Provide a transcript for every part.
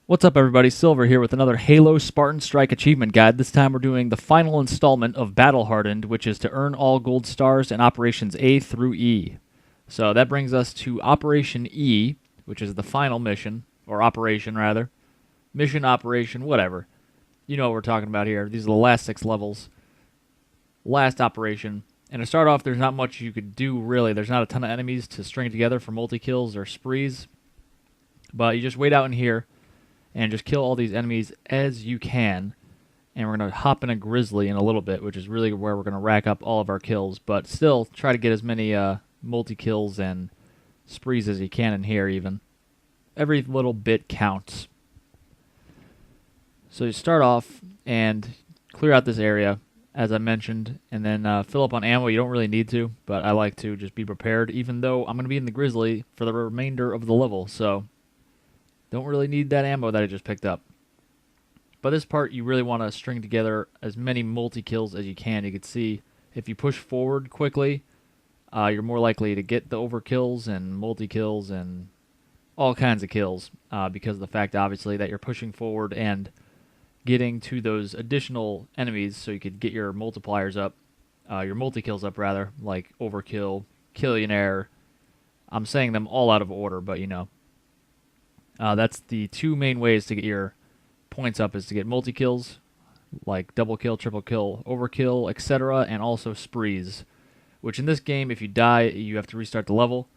What's up, everybody? Silver here with another Halo Spartan Strike achievement guide. This time we're doing the final installment of Battle Hardened, which is to earn all gold stars in Operations A through E. So that brings us to Operation E, which is the final mission, or operation rather. Mission, operation, whatever. You know what we're talking about here. These are the last 6 levels. Last operation. And to start off, there's not much you could do, really. There's not a ton of enemies to string together for multi-kills or sprees. But you just wait out in here and just kill all these enemies as you can. And we're going to hop in a grizzly in a little bit, which is really where we're going to rack up all of our kills. But still, try to get as many multi-kills and sprees as you can in here, even. Every little bit counts. So you start off and clear out this area, as I mentioned, and then fill up on ammo. You don't really need to, but I like to just be prepared, even though I'm going to be in the grizzly for the remainder of the level, so don't really need that ammo that I just picked up. But this part, you really want to string together as many multi-kills as you can. You can see if you push forward quickly, you're more likely to get the overkills and multi-kills and all kinds of kills because of the fact, obviously, that you're pushing forward and getting to those additional enemies so you could get your multipliers up, your multi-kills up, rather, like overkill, killionaire. I'm saying them all out of order, but you know. That's the 2 main ways to get your points up, is to get multi-kills, like double kill, triple kill, overkill, etc., and also sprees, which in this game, if you die, you have to restart the level.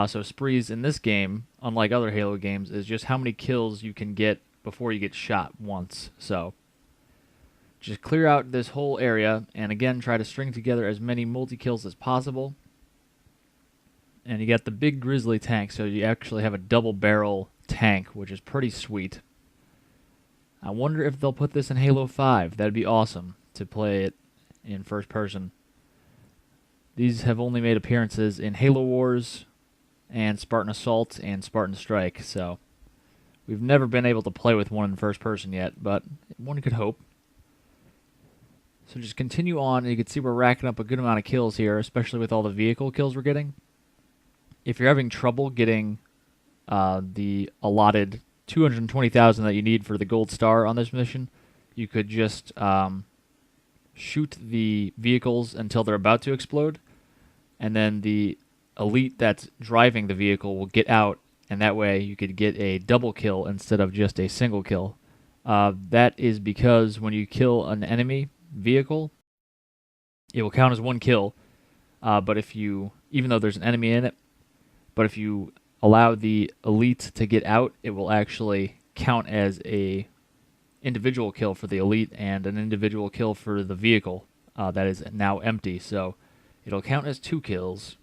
So sprees in this game, unlike other Halo games, is just how many kills you can get before you get shot once. So just clear out this whole area, and again, try to string together as many multi-kills as possible. And you got the big grizzly tank, so you actually have a double barrel tank, which is pretty sweet. I wonder if they'll put this in Halo 5. That'd be awesome to play it in first person. These have only made appearances in Halo Wars and Spartan Assault and Spartan Strike, so we've never been able to play with one in first person yet, but one could hope. So just continue on, and you can see we're racking up a good amount of kills here, especially with all the vehicle kills we're getting. If you're having trouble getting the allotted 220,000 that you need for the gold star on this mission, you could just shoot the vehicles until they're about to explode, and then the elite that's driving the vehicle will get out, and that way you could get a double kill instead of just a single kill. That is because when you kill an enemy vehicle, it will count as 1 kill, but if you, even though there's an enemy in it, but if you allow the elite to get out, it will actually count as a individual kill for the elite and an individual kill for the vehicle that is now empty. So it'll count as 2 kills.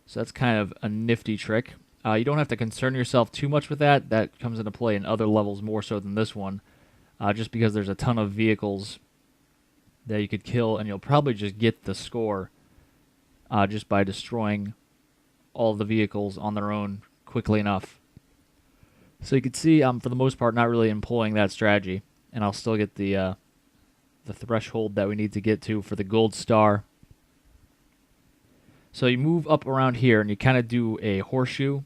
So that's kind of a nifty trick. You don't have to concern yourself too much with that. That comes into play in other levels more so than this one, just because there's a ton of vehicles that you could kill, and you'll probably just get the score just by destroying all the vehicles on their own quickly enough. So you can see I'm, for the most part, not really employing that strategy, and I'll still get the threshold that we need to get to for the gold star. So you move up around here, and you kind of do a horseshoe,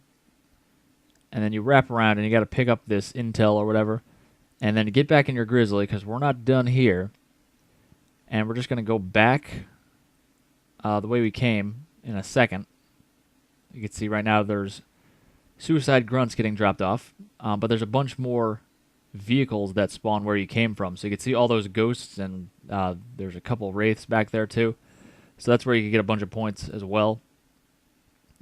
and then you wrap around, and you got to pick up this intel or whatever, and then you get back in your grizzly, because we're not done here, and we're just going to go back the way we came in a second. You can see right now there's suicide grunts getting dropped off, but there's a bunch more vehicles that spawn where you came from. So you can see all those ghosts, and there's a couple wraiths back there too. So that's where you can get a bunch of points as well.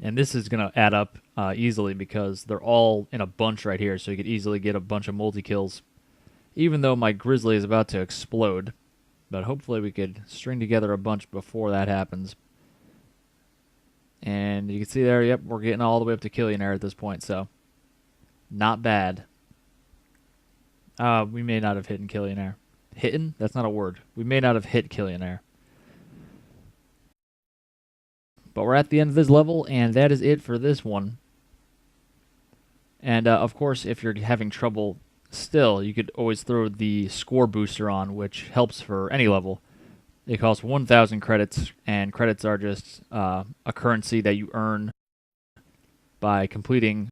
And this is going to add up easily because they're all in a bunch right here, so you could easily get a bunch of multi-kills, even though my grizzly is about to explode. But hopefully we could string together a bunch before that happens. And you can see there, yep, we're getting all the way up to killionaire at this point, so not bad. We may not have hit killionaire. Hittin'? That's not a word. We may not have hit killionaire. But we're at the end of this level, and that is it for this one. And, of course, if you're having trouble still, you could always throw the score booster on, which helps for any level. It costs 1,000 credits, and credits are just a currency that you earn by completing,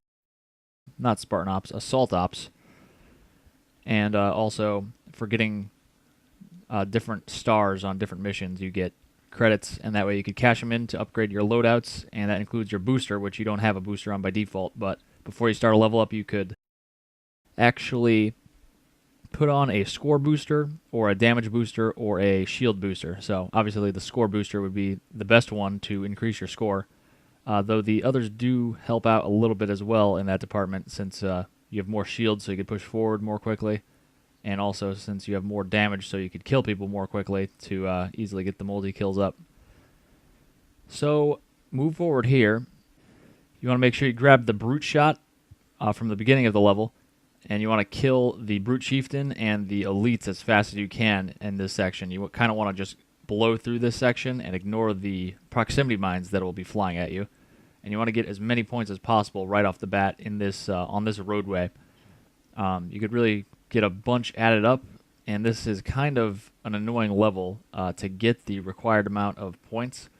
not Spartan Ops, Assault Ops, and also for getting different stars on different missions, you get credits, and that way you could cash them in to upgrade your loadouts, and that includes your booster, which you don't have a booster on by default, but before you start a level up, you could actually put on a score booster or a damage booster or a shield booster. So obviously the score booster would be the best one to increase your score, though the others do help out a little bit as well in that department, since you have more shields so you can push forward more quickly, and also since you have more damage so you could kill people more quickly to easily get the multi-kills up. So move forward here. You want to make sure you grab the brute shot from the beginning of the level, and you want to kill the Brute Chieftain and the elites as fast as you can in this section. You kind of want to just blow through this section and ignore the proximity mines that will be flying at you. And you want to get as many points as possible right off the bat in this on this roadway. You could really get a bunch added up, and this is kind of an annoying level to get the required amount of points.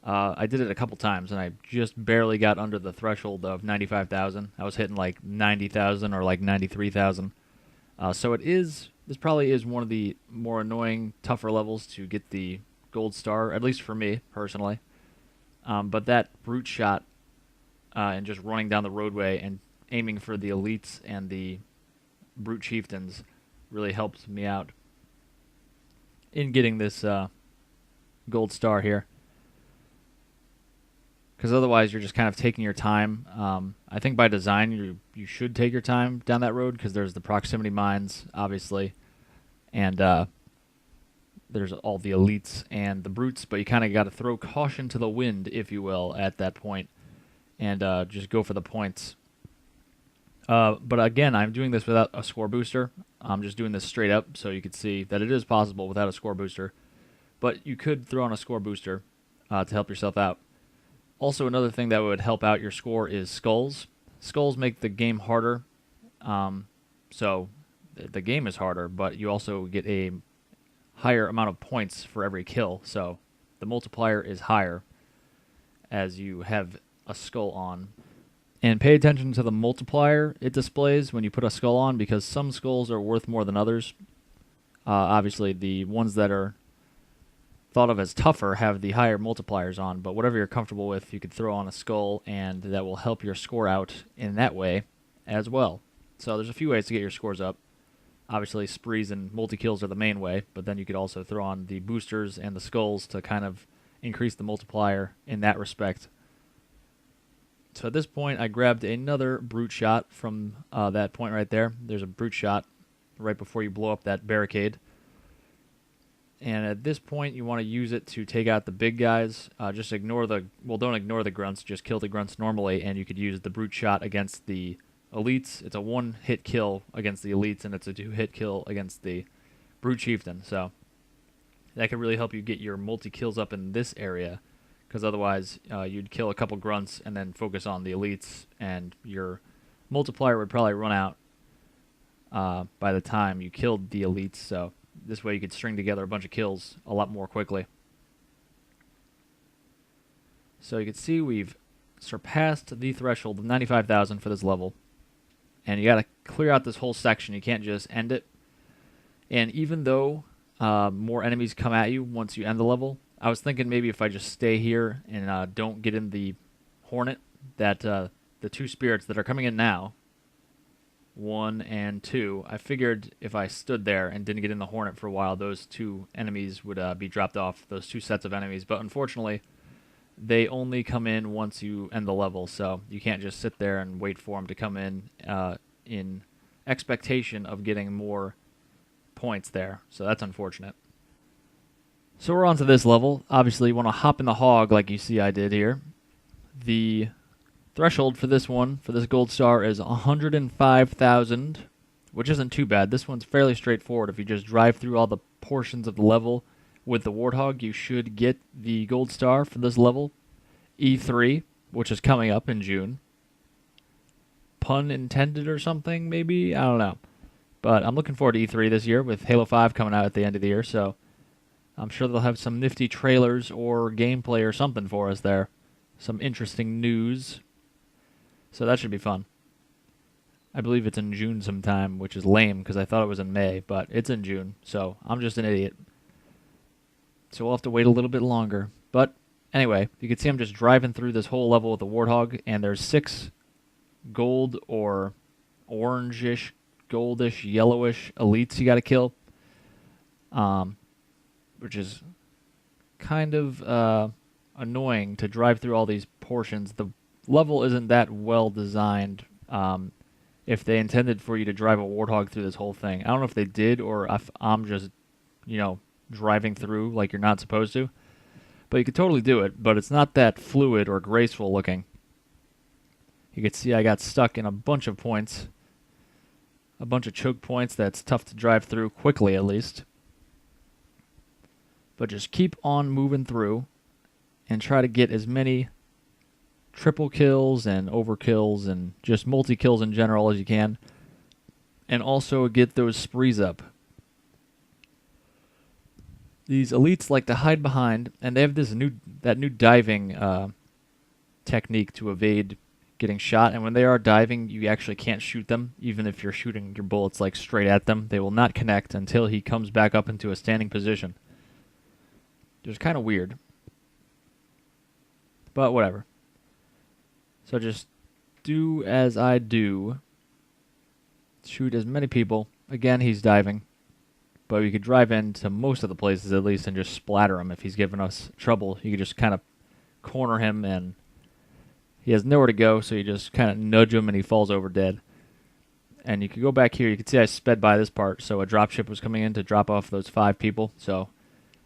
I did it a couple times, and I just barely got under the threshold of 95,000. I was hitting like 90,000 or like 93,000. So this probably is one of the more annoying, tougher levels to get the gold star, at least for me, personally. But that brute shot and just running down the roadway and aiming for the elites and the brute chieftains really helped me out in getting this gold star here. Because otherwise you're just kind of taking your time. I think by design you should take your time down that road, because there's the proximity mines, obviously, and there's all the elites and the brutes, but you kind of got to throw caution to the wind, if you will, at that point, and just go for the points. But again, I'm doing this without a score booster. I'm just doing this straight up so you can see that it is possible without a score booster. But you could throw on a score booster to help yourself out. Also, another thing that would help out your score is skulls. Skulls make the game harder. So the game is harder, but you also get a higher amount of points for every kill. So the multiplier is higher as you have a skull on. And pay attention to the multiplier it displays when you put a skull on, because some skulls are worth more than others. Obviously, the ones that are thought of as tougher have the higher multipliers on, but whatever you're comfortable with, you could throw on a skull, and that will help your score out in that way as well. So there's a few ways to get your scores up. Obviously, sprees and multi-kills are the main way, but then you could also throw on the boosters and the skulls to kind of increase the multiplier in that respect. So at this point, I grabbed another brute shot from that point right there. There's a brute shot right before you blow up that barricade. And at this point, you want to use it to take out the big guys. Just ignore don't ignore the grunts, just kill the grunts normally, and you could use the brute shot against the elites. It's a one-hit kill against the elites, and it's a two-hit kill against the brute chieftain. So that could really help you get your multi-kills up in this area, because otherwise you'd kill a couple grunts and then focus on the elites, and your multiplier would probably run out by the time you killed the elites. So this way you could string together a bunch of kills a lot more quickly. So you can see we've surpassed the threshold of 95,000 for this level. And you got to clear out this whole section. You can't just end it. And even though more enemies come at you once you end the level, I was thinking maybe if I just stay here and don't get in the Hornet, that the two spirits that are coming in now, 1 and 2, I figured if I stood there and didn't get in the Hornet for a while, those two enemies would be dropped off, those two sets of enemies. But unfortunately, they only come in once you end the level, so you can't just sit there and wait for them to come in expectation of getting more points there. So that's unfortunate. So we're on to this level. Obviously, you want to hop in the hog like you see I did here. The threshold for this one, for this gold star, is 105,000, which isn't too bad. This one's fairly straightforward. If you just drive through all the portions of the level with the Warthog, you should get the gold star for this level. E3, which is coming up in June. Pun intended or something, maybe? I don't know. But I'm looking forward to E3 this year with Halo 5 coming out at the end of the year, so I'm sure they'll have some nifty trailers or gameplay or something for us there. Some interesting news. So that should be fun. I believe it's in June sometime, which is lame because I thought it was in May, but it's in June, so I'm just an idiot. So we'll have to wait a little bit longer. But anyway, you can see I'm just driving through this whole level with a Warthog, and there's 6 gold or orangish, goldish, yellowish elites you got to kill, which is kind of annoying to drive through all these portions. The level isn't that well designed. If they intended for you to drive a Warthog through this whole thing, I don't know if they did or if I'm just, driving through like you're not supposed to. But you could totally do it, but it's not that fluid or graceful looking. You can see I got stuck in a bunch of points. A bunch of choke points that's tough to drive through quickly, at least. But just keep on moving through and try to get as many triple kills and overkills and just multi-kills in general as you can. And also get those sprees up. These elites like to hide behind, and they have this new diving technique to evade getting shot. And when they are diving, you actually can't shoot them, even if you're shooting your bullets like straight at them. They will not connect until he comes back up into a standing position. It's kind of weird, but whatever. So just do as I do. Shoot as many people. Again, he's diving. But we could drive into most of the places at least and just splatter him if he's giving us trouble. You could just kind of corner him and he has nowhere to go, so you just kind of nudge him and he falls over dead. And you could go back here. You can see I sped by this part, so a dropship was coming in to drop off those 5 people. So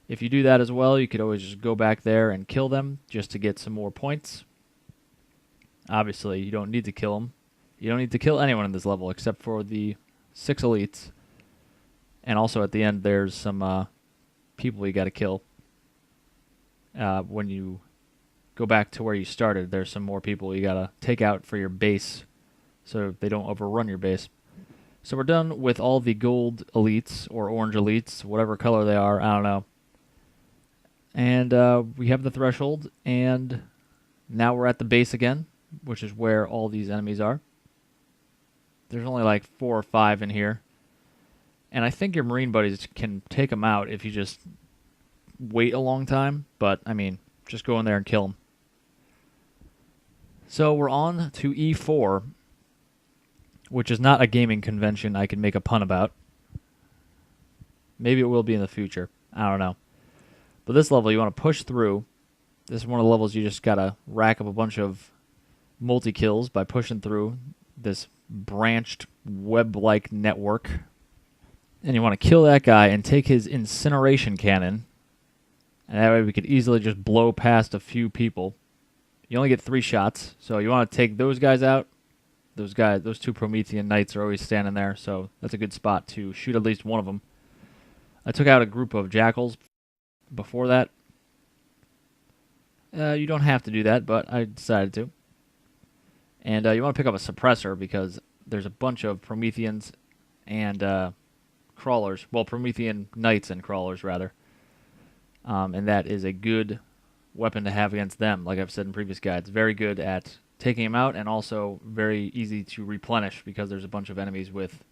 if you do that as well, you could always just go back there and kill them just to get some more points. Obviously, you don't need to kill them. You don't need to kill anyone in this level except for the 6 elites. And also at the end, there's some people you got to kill. When you go back to where you started, there's some more people you got to take out for your base so they don't overrun your base. So we're done with all the gold elites or orange elites, whatever color they are, I don't know. And we have the threshold, and now we're at the base again, which is where all these enemies are. There's only like 4 or 5 in here. And I think your Marine buddies can take them out if you just wait a long time. But, I mean, just go in there and kill them. So we're on to E4, which is not a gaming convention I can make a pun about. Maybe it will be in the future. I don't know. But this level, you want to push through. This is one of the levels you just got to rack up a bunch of multi-kills by pushing through this branched web-like network. And you want to kill that guy and take his incineration cannon. And that way we could easily just blow past a few people. You only get 3 shots, so you want to take those guys out. Those 2 Promethean Knights are always standing there, so that's a good spot to shoot at least one of them. I took out a group of jackals before that. You don't have to do that, but I decided to. And you want to pick up a suppressor because there's a bunch of Prometheans and crawlers. Well, Promethean Knights and crawlers, rather. And that is a good weapon to have against them, like I've said in previous guides. Very good at taking them out and also very easy to replenish because there's a bunch of enemies with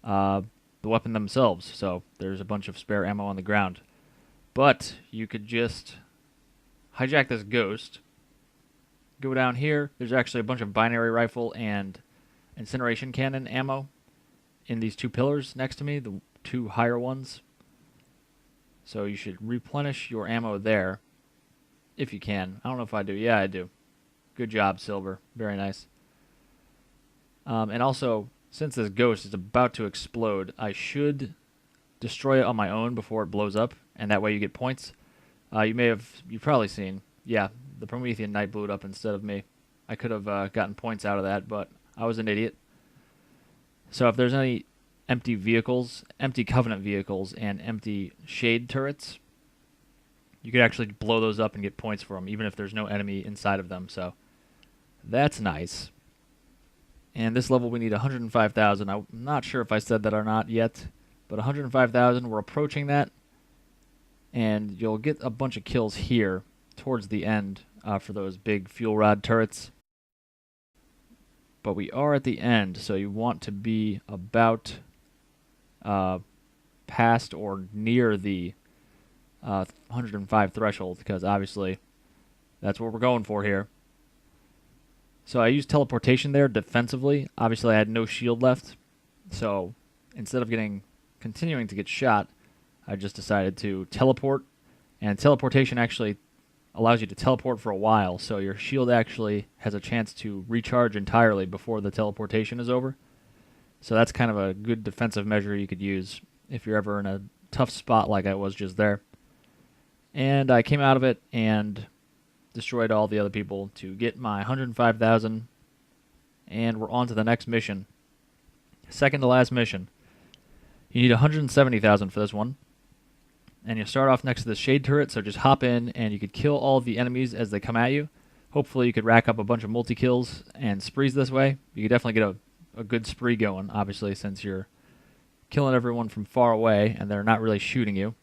the weapon themselves. So there's a bunch of spare ammo on the ground. But you could just hijack this ghost. Go down here. There's actually a bunch of binary rifle and incineration cannon ammo in these 2 pillars next to me, the 2 higher ones. So you should replenish your ammo there if you can. I don't know if I do. Yeah, I do. Good job, Silver. Very nice. And also, since this ghost is about to explode, I should destroy it on my own before it blows up, and that way you get points. You've probably seen, yeah, the Promethean Knight blew it up instead of me. I could have gotten points out of that, but I was an idiot. So if there's any empty vehicles, empty Covenant vehicles, and empty Shade turrets, you could actually blow those up and get points for them, even if there's no enemy inside of them. So that's nice. And this level we need 105,000. I'm not sure if I said that or not yet, but 105,000, we're approaching that. And you'll get a bunch of kills here towards the end for those big fuel rod turrets. but we are at the end, so you want to be about past or near the 105 threshold, because obviously that's what we're going for here. So I used teleportation there defensively. Obviously I had no shield left, so instead of continuing to get shot, I just decided to teleport, and teleportation actually allows you to teleport for a while, so your shield actually has a chance to recharge entirely before the teleportation is over. So that's kind of a good defensive measure you could use if you're ever in a tough spot like I was just there. And I came out of it and destroyed all the other people to get my 105,000, and we're on to the next mission. Second to last mission. You need 170,000 for this one, and you start off next to the shade turret, so just hop in and you could kill all of the enemies as they come at you. Hopefully you could rack up a bunch of multi-kills and sprees this way. You could definitely get a good spree going, obviously, since you're killing everyone from far away and they're not really shooting you.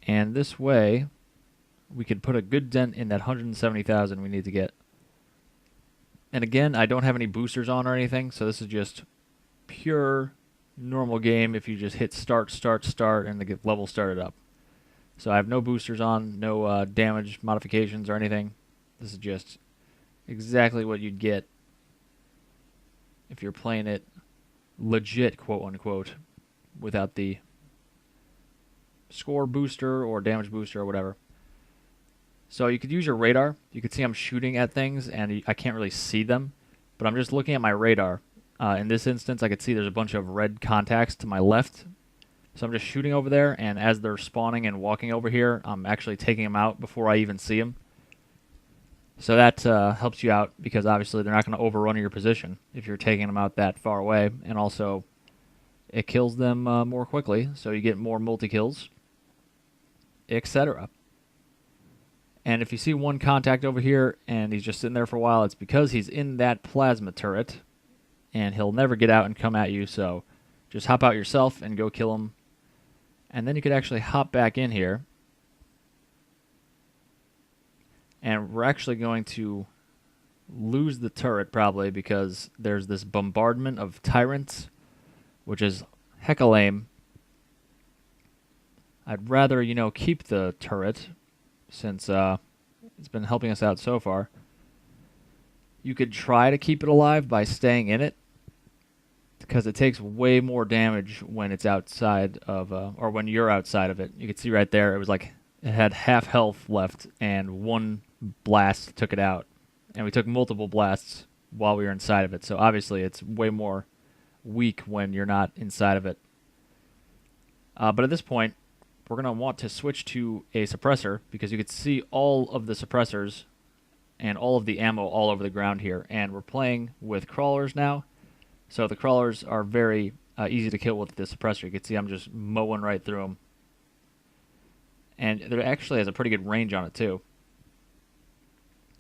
And this way we could put a good dent in that 170,000 we need to get. And again, I don't have any boosters on or anything, so this is just pure normal game if you just hit start, and the level started up. So I have no boosters on, no damage modifications or anything. This is just exactly what you'd get if you're playing it legit, quote unquote, without the score booster or damage booster or whatever. So you could use your radar. You could see I'm shooting at things and I can't really see them, but I'm just looking at my radar. In this instance, I could see there's a bunch of red contacts to my left. So I'm just shooting over there, and as they're spawning and walking over here, I'm actually taking them out before I even see them. So that helps you out, because obviously they're not going to overrun your position if you're taking them out that far away, and also it kills them more quickly, so you get more multi-kills, etc. And if you see one contact over here and he's just sitting there for a while, it's because he's in that plasma turret, and he'll never get out and come at you, so just hop out yourself and go kill him. And then you could actually hop back in here. And we're actually going to lose the turret probably, because there's this bombardment of tyrants, which is hecka lame. I'd rather, keep the turret, since it's been helping us out so far. You could try to keep it alive by staying in it, because it takes way more damage when it's outside of, or when you're outside of it. You can see right there, it was like, it had half health left, and one blast took it out. And we took multiple blasts while we were inside of it, so obviously it's way more weak when you're not inside of it. But at this point, we're going to want to switch to a suppressor, because you can see all of the suppressors and all of the ammo all over the ground here. And we're playing with crawlers now, so the crawlers are very easy to kill with the suppressor. You can see I'm just mowing right through them. And it actually has a pretty good range on it too.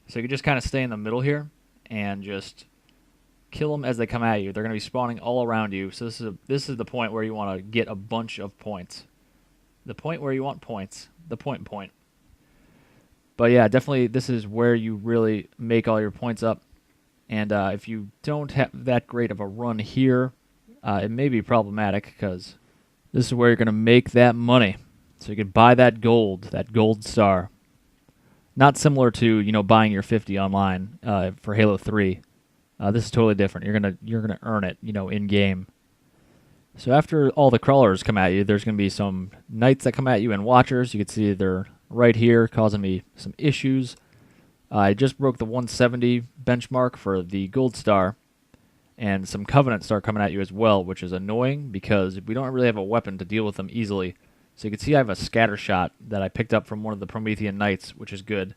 So you can just kind of stay in the middle here and just kill them as they come at you. They're going to be spawning all around you. So this is the point where you want to get a bunch of points. The point where you want points. The point. But yeah, definitely this is where you really make all your points up. And if you don't have that great of a run here, it may be problematic, because this is where you're going to make that money. So you can buy that gold star. Not similar to, buying your 50 online for Halo 3. This is totally different. You're gonna earn it, in game. So after all the crawlers come at you, there's gonna be some knights that come at you and watchers. You can see they're right here, causing me some issues. I just broke the 170 benchmark for the gold star, and some covenants start coming at you as well, which is annoying because we don't really have a weapon to deal with them easily. So you can see I have a scatter shot that I picked up from one of the Promethean knights, which is good,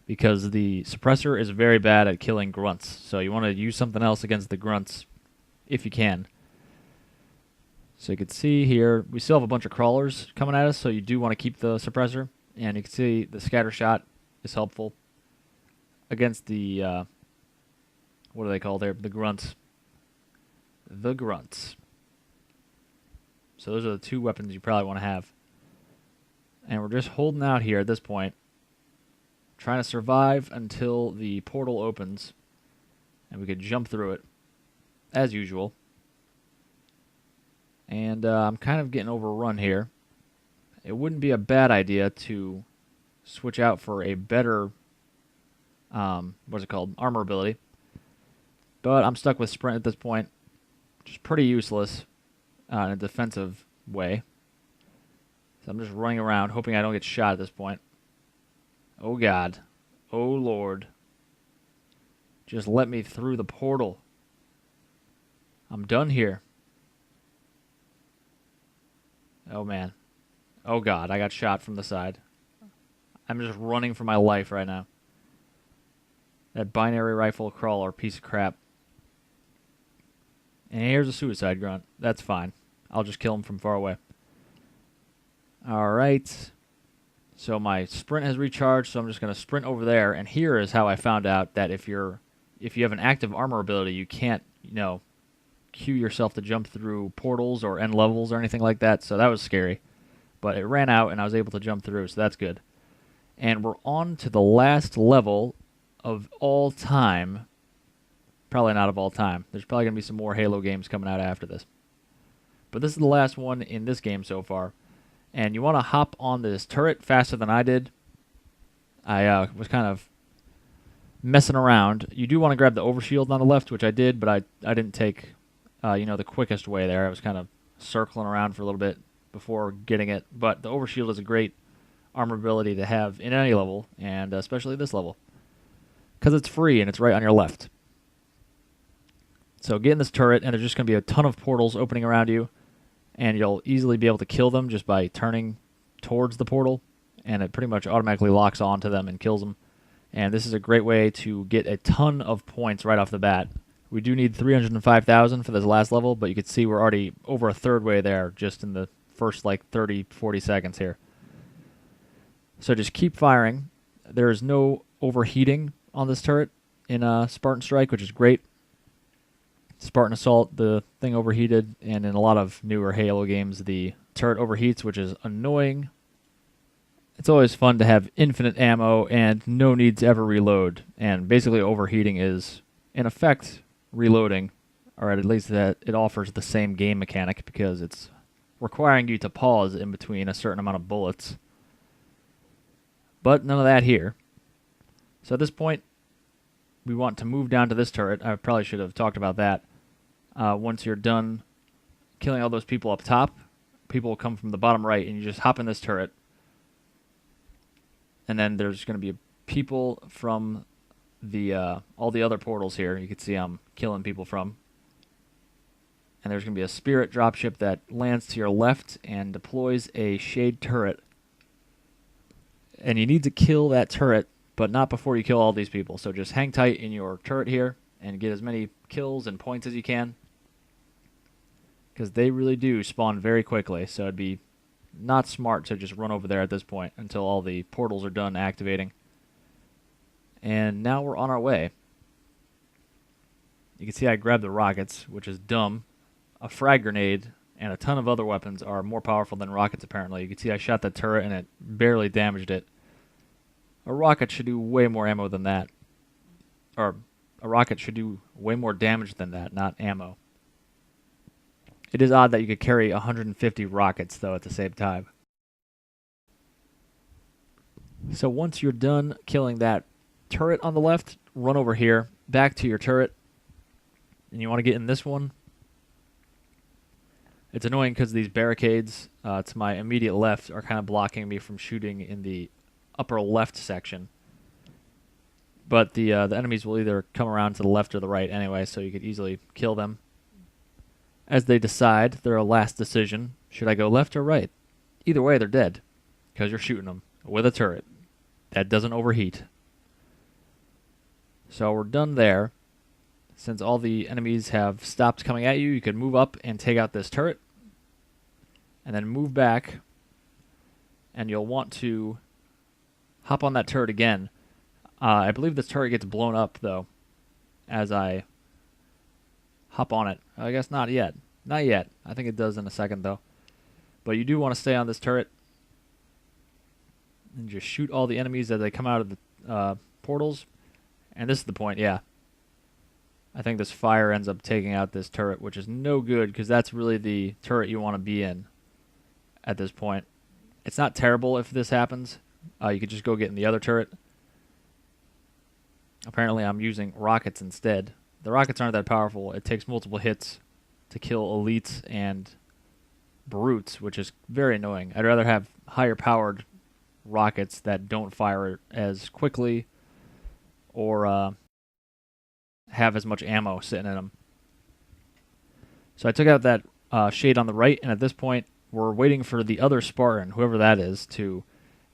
because the suppressor is very bad at killing grunts. So you want to use something else against the grunts if you can. So you can see here, we still have a bunch of crawlers coming at us, so you do want to keep the suppressor. And you can see the scatter shot is helpful against the, what do they call there? The grunts. The grunts. So those are the two weapons you probably want to have. And we're just holding out here at this point, trying to survive until the portal opens. and we could jump through it, as usual. And I'm kind of getting overrun here. It wouldn't be a bad idea to switch out for a better, what's it called, armor ability. But I'm stuck with Sprint at this point, which is pretty useless in a defensive way. So I'm just running around, hoping I don't get shot at this point. Oh God. Oh Lord. Just let me through the portal. I'm done here. Oh man. Oh God, I got shot from the side. I'm just running for my life right now. That binary rifle crawler piece of crap. And here's a suicide grunt. That's fine. I'll just kill him from far away. Alright. So my sprint has recharged, so I'm just going to sprint over there. And here is how I found out that if you have an active armor ability, you can't, cue yourself to jump through portals or end levels or anything like that. So that was scary. But it ran out and I was able to jump through, so that's good. And we're on to the last level of all time. Probably not of all time. There's probably going to be some more Halo games coming out after this. But this is the last one in this game so far. And you want to hop on this turret faster than I did. I was kind of messing around. You do want to grab the overshield on the left, which I did, but I didn't take the quickest way there. I was kind of circling around for a little bit before getting it. But the overshield is a great armor ability to have in any level, and especially this level. Because it's free and it's right on your left. So get in this turret, and there's just going to be a ton of portals opening around you, and you'll easily be able to kill them just by turning towards the portal, and it pretty much automatically locks onto them and kills them. And this is a great way to get a ton of points right off the bat. We do need 305,000 for this last level, but you can see we're already over a third way there just in the first 30, 40 seconds here. So just keep firing. There is no overheating on this turret in Spartan Strike, which is great. Spartan Assault, the thing overheated, and in a lot of newer Halo games, the turret overheats, which is annoying. It's always fun to have infinite ammo and no need to ever reload, and basically overheating is, in effect, reloading, or at least that it offers the same game mechanic because it's requiring you to pause in between a certain amount of bullets. But none of that here. So at this point, we want to move down to this turret. I probably should have talked about that. Once you're done killing all those people up top, people will come from the bottom right, and you just hop in this turret. And then there's going to be people from the all the other portals here. You can see I'm killing people from. And there's going to be a spirit dropship that lands to your left and deploys a shade turret. And you need to kill that turret, but not before you kill all these people. So just hang tight in your turret here and get as many kills and points as you can. Because they really do spawn very quickly, so it'd be not smart to just run over there at this point until all the portals are done activating. And now we're on our way. You can see I grabbed the rockets, which is dumb. A frag grenade and a ton of other weapons are more powerful than rockets, apparently. You can see I shot the turret and it barely damaged it. A rocket should do way more ammo than that. Or a rocket should do way more damage than that, not ammo. It is odd that you could carry 150 rockets, though, at the same time. So once you're done killing that turret on the left, run over here, back to your turret, and you want to get in this one. It's annoying because these barricades to my immediate left are kind of blocking me from shooting in the upper left section. But the enemies will either come around to the left or the right anyway, so you could easily kill them. As they decide their last decision, should I go left or right? Either way, they're dead, because you're shooting them with a turret. That doesn't overheat. So we're done there. Since all the enemies have stopped coming at you, you can move up and take out this turret. And then move back. And you'll want to hop on that turret again. I believe this turret gets blown up, though, as I hop on it. I guess not yet. Not yet. I think it does in a second, though. But you do want to stay on this turret. And just shoot all the enemies as they come out of the portals. And this is the point, yeah. I think this fire ends up taking out this turret, which is no good because that's really the turret you want to be in at this point. It's not terrible if this happens. You could just go get in the other turret. Apparently I'm using rockets instead. The rockets aren't that powerful. It takes multiple hits to kill elites and brutes, which is very annoying. I'd rather have higher powered rockets that don't fire as quickly or have as much ammo sitting in them. So I took out that shade on the right, and at this point we're waiting for the other Spartan, whoever that is, to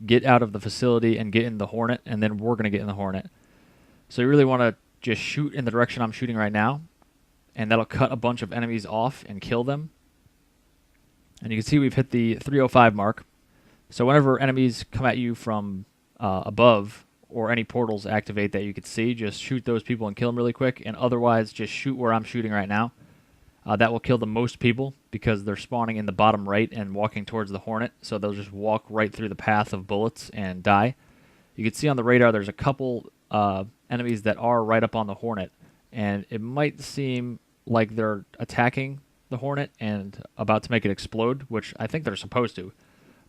get out of the facility and get in the Hornet, and then we're going to get in the Hornet. So you really want to just shoot in the direction I'm shooting right now, and that'll cut a bunch of enemies off and kill them. And you can see we've hit the 305 mark. So whenever enemies come at you from above, or any portals activate that you could see, just shoot those people and kill them really quick, and otherwise just shoot where I'm shooting right now. That will kill the most people because they're spawning in the bottom right and walking towards the Hornet, so they'll just walk right through the path of bullets and die. You can see on the radar there's a couple enemies that are right up on the Hornet, and it might seem like they're attacking the Hornet and about to make it explode, which I think they're supposed to.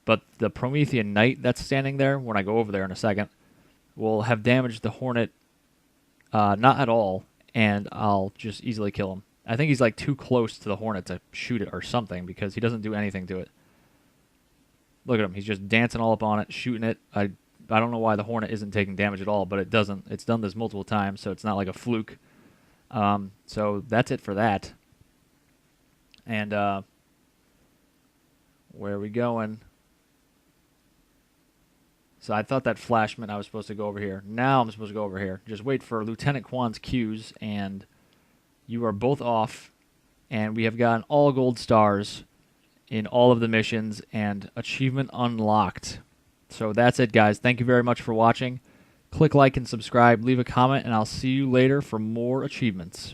But the Promethean Knight that's standing there, when I go over there in a second, will have damaged the Hornet not at all, and I'll just easily kill him. I think he's like too close to the Hornet to shoot it or something because he doesn't do anything to it. Look at him. He's just dancing all up on it, shooting it. I don't know why the Hornet isn't taking damage at all, but it doesn't. It's done this multiple times, so it's not like a fluke. So that's it for that. And where are we going? So I thought that flash meant I was supposed to go over here. Now I'm supposed to go over here. Just wait for Lieutenant Kwan's cues, and you are both off. And we have gotten all gold stars in all of the missions and achievement unlocked. So that's it, guys. Thank you very much for watching. Click like and subscribe, leave a comment, and I'll see you later for more achievements.